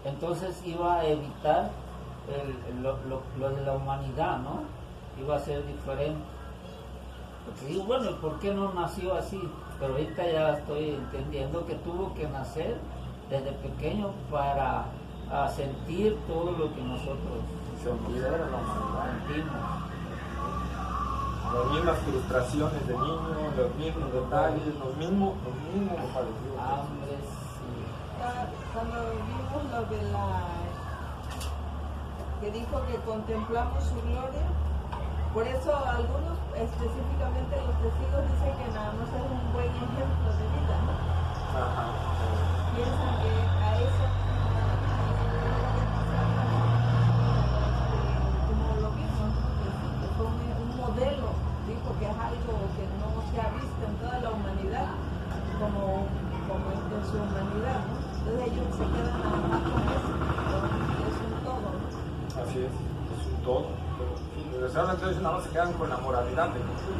entonces iba a evitar lo de la humanidad, ¿no? Iba a ser diferente. Porque digo, bueno, ¿por qué no nació así? Pero ahorita ya estoy entendiendo que tuvo que nacer desde pequeño para sentir todo lo que nosotros sentimos. Las mismas frustraciones de niño, los mismos detalles, los mismos padecidos. Hambre, sí. Cuando vimos lo de que dijo que contemplamos su gloria, por eso algunos, específicamente los testigos, dicen que nada más es un buen ejemplo de vida, ¿no? Ajá. Piensan que a eso, como lo mismo, que fue un modelo, dijo que es algo que no se ha visto en toda la humanidad, como en su humanidad, ¿no? Entonces ellos se quedan nada más con eso, es un todo, ¿no? Así es un todo. Pero desgraciadamente nada más se quedan con la moralidad de Jesús,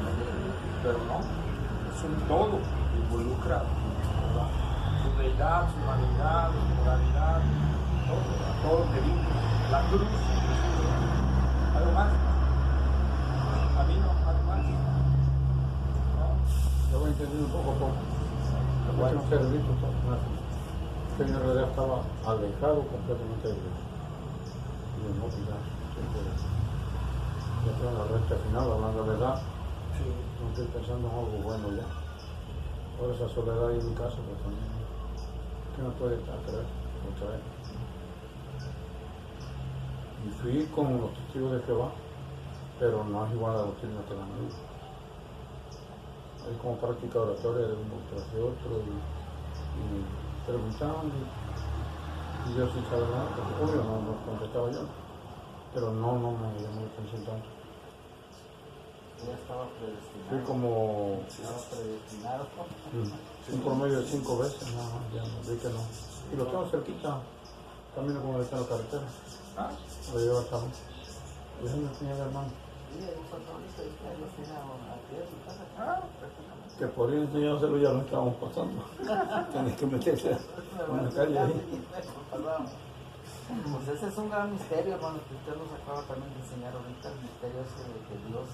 pero no, es un todo, involucra, ¿verdad? Su deidad, su humanidad, su moralidad, todo te vincula. La cruz, algo más, camino, algo más. ¿No? Yo voy a entender un poco. Bueno, un servicio, el Señor en realidad estaba alejado completamente de Dios. Y no pilar, ya estoy en la recta final, hablando de verdad. Sí. No estoy pensando en algo bueno ya. Por esa soledad ahí en mi casa, pues también. Que no puede atraer otra vez. Y fui con los testigos de Jehová, pero no es igual a la doctrina que dan ellos. Hay como práctica oratoria de uno tras de otro y preguntando y yo sin saber nada, porque obvio no contestaba yo, pero no me llamó la atención tanto. Ya estaba predestinado. Fui como Estaba predestinado. un promedio de 5 veces, ya no, vi que no. Y lo tengo cerquita, camino como está en la carretera, lo llevo hasta mí. Y es mi señor hermano. Que por ir enseñándoselo ya lo estábamos pasando. Tienes que meterse en la calle ahí. Pues ese es un gran misterio, hermano, que usted nos acaba también de enseñar ahorita, el misterio ese de que Dios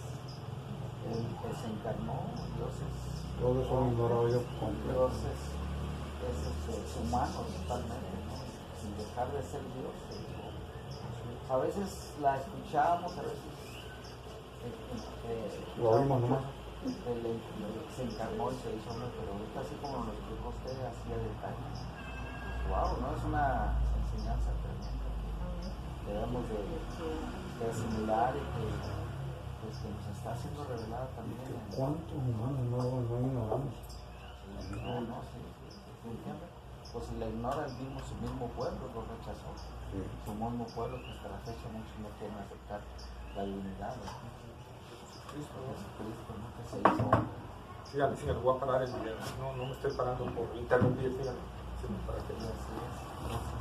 se encarnó, Dios es... Todo eso lo ignoraba yo completo. Dios es humano totalmente, ¿no? Sin dejar de ser Dios. A veces la escuchamos, a veces Lo oímos nomás. se encarnó y se hizo hombre, pero ahorita así como lo explicó usted, así a detalle. Wow, ¿no? Es una enseñanza tremenda que debemos de asimilar y que nos está siendo revelada también. ¿Cuántos humanos no ignoramos? No, sí. Pues si la ignora su mismo pueblo lo rechazó. Sí. Su mismo pueblo que hasta la fecha muchos no quieren aceptar la divinidad de Jesucristo, ¿no? Que se hizo. Síganle, voy a parar el video. No me estoy parando por interrumpir, síganle. Sí, para que Así es.